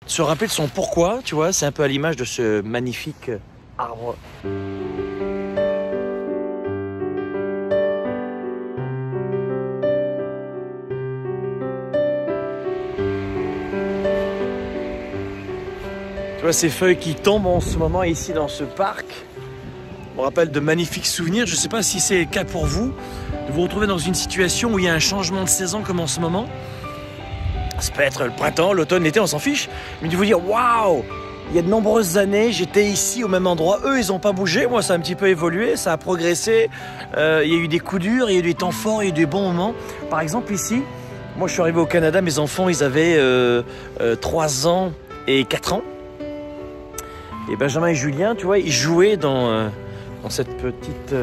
Se rappeler de son pourquoi, tu vois, c'est un peu à l'image de ce magnifique arbre. Tu vois ces feuilles qui tombent en ce moment ici dans ce parc. On rappelle de magnifiques souvenirs. Je ne sais pas si c'est le cas pour vous, de vous retrouver dans une situation où il y a un changement de saison comme en ce moment. Ça peut être le printemps, l'automne, l'été, on s'en fiche. Mais de vous dire, waouh, il y a de nombreuses années, j'étais ici au même endroit. Eux, ils n'ont pas bougé. Moi, ça a un petit peu évolué, ça a progressé. Il y a eu des coups durs, il y a eu des temps forts, il y a eu des bons moments. Par exemple, ici, moi, je suis arrivé au Canada. Mes enfants, ils avaient 3 ans et 4 ans. Et Benjamin et Julien, tu vois, ils jouaient dans cette petite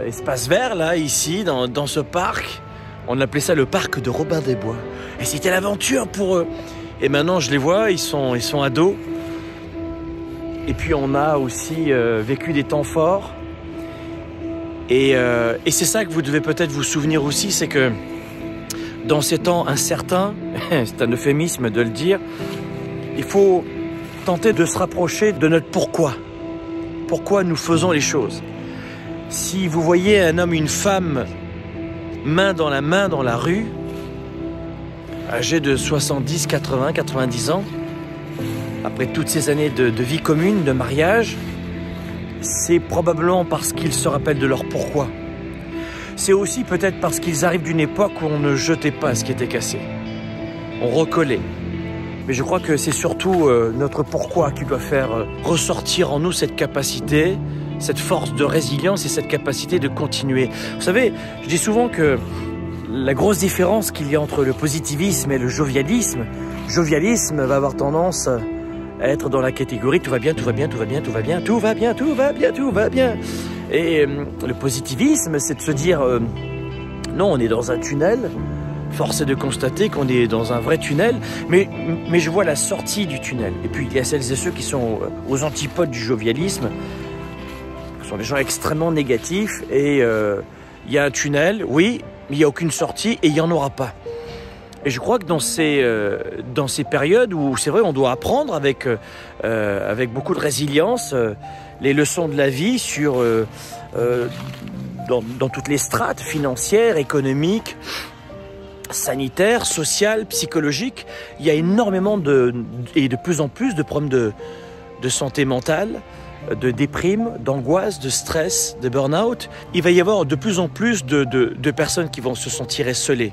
espace vert, là, ici, dans ce parc. On appelait ça le parc de Robin des Bois. Et c'était l'aventure pour eux. Et maintenant, je les vois, ils sont ados. Et puis, on a aussi vécu des temps forts. Et c'est ça que vous devez peut-être vous souvenir aussi, c'est que dans ces temps incertains, c'est un euphémisme de le dire, il faut tenter de se rapprocher de notre pourquoi. Pourquoi nous faisons les choses. Si vous voyez un homme, une femme, main dans la rue, âgé de 70, 80, 90 ans, après toutes ces années de vie commune, de mariage, c'est probablement parce qu'ils se rappellent de leur pourquoi. C'est aussi peut-être parce qu'ils arrivent d'une époque où on ne jetait pas ce qui était cassé. On recollait. Mais je crois que c'est surtout notre pourquoi qui doit faire ressortir en nous cette capacité, cette force de résilience et cette capacité de continuer. Vous savez, je dis souvent que la grosse différence qu'il y a entre le positivisme et le jovialisme va avoir tendance à être dans la catégorie tout va bien, tout va bien, tout va bien, tout va bien, tout va bien, tout va bien, tout va bien. Et le positivisme, c'est de se dire non, on est dans un tunnel. Force est de constater qu'on est dans un vrai tunnel, mais je vois la sortie du tunnel. Et puis il y a celles et ceux qui sont aux antipodes du jovialisme. Ce sont des gens extrêmement négatifs et il y a un tunnel, oui, mais il n'y a aucune sortie et il n'y en aura pas. Et je crois que dans ces périodes où c'est vrai on doit apprendre avec beaucoup de résilience les leçons de la vie dans toutes les strates financières, économiques, sanitaire, social, psychologique, il y a énormément et de plus en plus de problèmes de santé mentale, de déprime, d'angoisse, de stress, de burn-out. Il va y avoir de plus en plus de personnes qui vont se sentir esselées.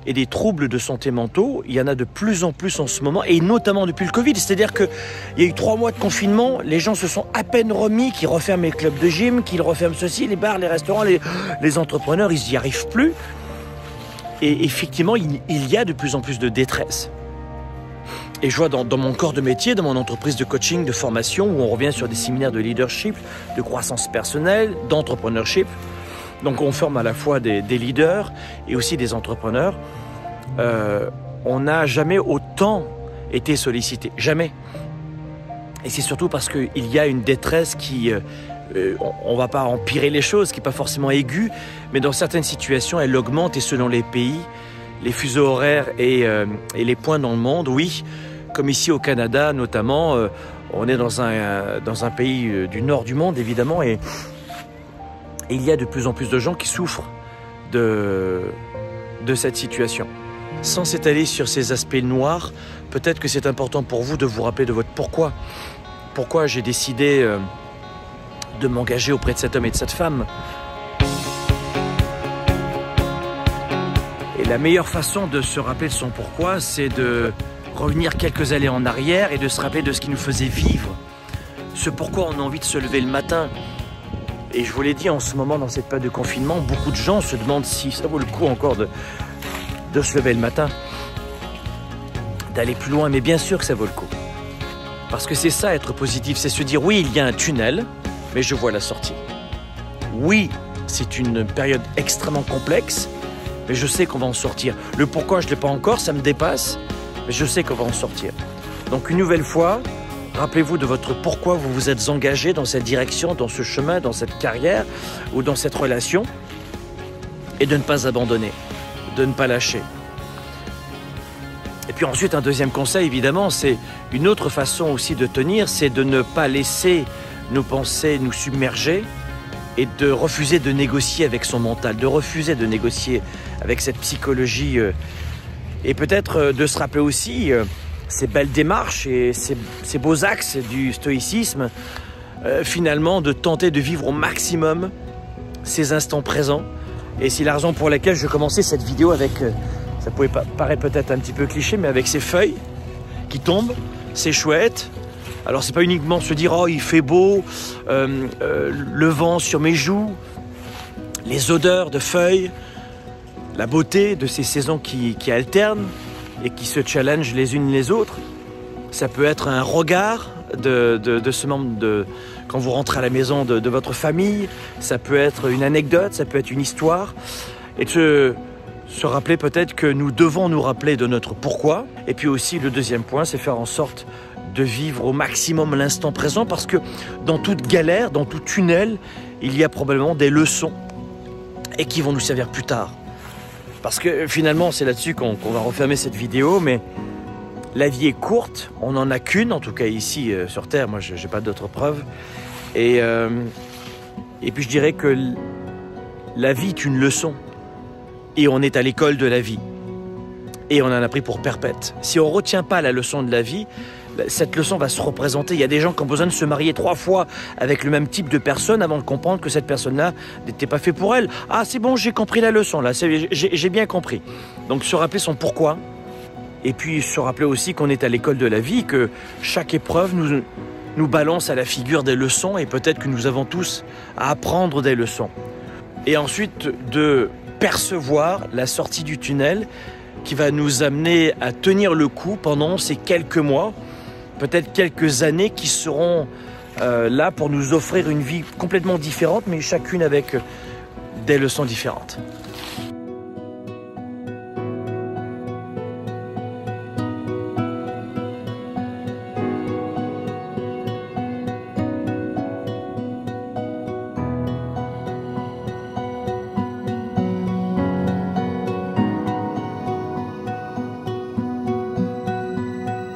Et des troubles de santé mentaux, il y en a de plus en plus en ce moment, et notamment depuis le Covid. C'est-à-dire qu'il y a eu 3 mois de confinement, les gens se sont à peine remis, qu'ils referment les clubs de gym, qu'ils referment ceci, les bars, les restaurants, les entrepreneurs, ils n'y arrivent plus. Et effectivement, il y a de plus en plus de détresse. Et je vois dans mon corps de métier, dans mon entreprise de coaching, de formation, où on revient sur des séminaires de leadership, de croissance personnelle, d'entrepreneurship. Donc on forme à la fois des leaders et aussi des entrepreneurs. On n'a jamais autant été sollicité. Jamais. Et c'est surtout parce qu'il y a une détresse qui... on ne va pas empirer les choses, qui n'est pas forcément aiguë, mais dans certaines situations, elle augmente et selon les pays, les fuseaux horaires et les points dans le monde, oui, comme ici au Canada notamment, on est dans un pays du nord du monde évidemment et il y a de plus en plus de gens qui souffrent de cette situation. Sans s'étaler sur ces aspects noirs, peut-être que c'est important pour vous de vous rappeler de votre pourquoi. Pourquoi j'ai décidé de m'engager auprès de cet homme et de cette femme. Et la meilleure façon de se rappeler de son pourquoi, c'est de revenir quelques années en arrière et de se rappeler de ce qui nous faisait vivre. Ce pourquoi on a envie de se lever le matin. Et je vous l'ai dit, en ce moment, dans cette période de confinement, beaucoup de gens se demandent si ça vaut le coup encore de se lever le matin, d'aller plus loin. Mais bien sûr que ça vaut le coup. Parce que c'est ça, être positif, c'est se dire, oui, il y a un tunnel, mais je vois la sortie. Oui, c'est une période extrêmement complexe, mais je sais qu'on va en sortir. Le pourquoi, je ne l'ai pas encore, ça me dépasse, mais je sais qu'on va en sortir. Donc une nouvelle fois, rappelez-vous de votre pourquoi vous vous êtes engagé dans cette direction, dans ce chemin, dans cette carrière ou dans cette relation, et de ne pas abandonner, de ne pas lâcher. Et puis ensuite, un deuxième conseil, évidemment, c'est une autre façon aussi de tenir, c'est de ne pas laisser nos pensées nous submerger et de refuser de négocier avec son mental, de refuser de négocier avec cette psychologie et peut-être de se rappeler aussi ces belles démarches et ces beaux axes du stoïcisme, finalement de tenter de vivre au maximum ces instants présents. Et c'est la raison pour laquelle je commençais cette vidéo avec... ça pouvait paraître peut-être un petit peu cliché, mais avec ces feuilles qui tombent, c'est chouette. Alors c'est pas uniquement se dire « oh il fait beau, le vent sur mes joues », les odeurs de feuilles, la beauté de ces saisons qui alternent et qui se challengent les unes les autres. Ça peut être un regard de ce membre quand vous rentrez à la maison de votre famille, ça peut être une anecdote, ça peut être une histoire. Et de se rappeler peut-être que nous devons nous rappeler de notre pourquoi. Et puis aussi le deuxième point, c'est faire en sorte de vivre au maximum l'instant présent, parce que dans toute galère, dans tout tunnel, il y a probablement des leçons et qui vont nous servir plus tard. Parce que finalement, c'est là-dessus qu'on va refermer cette vidéo, mais la vie est courte, on n'en a qu'une, en tout cas ici sur Terre, moi je n'ai pas d'autres preuves. Et puis je dirais que la vie est une leçon. Et on est à l'école de la vie. Et on en a pris pour perpète. Si on ne retient pas la leçon de la vie, cette leçon va se représenter. Il y a des gens qui ont besoin de se marier 3 fois avec le même type de personne avant de comprendre que cette personne-là n'était pas faite pour elle. Ah, c'est bon, j'ai compris la leçon, là, j'ai bien compris. Donc se rappeler son pourquoi. Et puis se rappeler aussi qu'on est à l'école de la vie, que chaque épreuve nous balance à la figure des leçons, et peut-être que nous avons tous à apprendre des leçons. Et ensuite de percevoir la sortie du tunnel qui va nous amener à tenir le coup pendant ces quelques mois, peut-être quelques années qui seront là pour nous offrir une vie complètement différente, mais chacune avec des leçons différentes.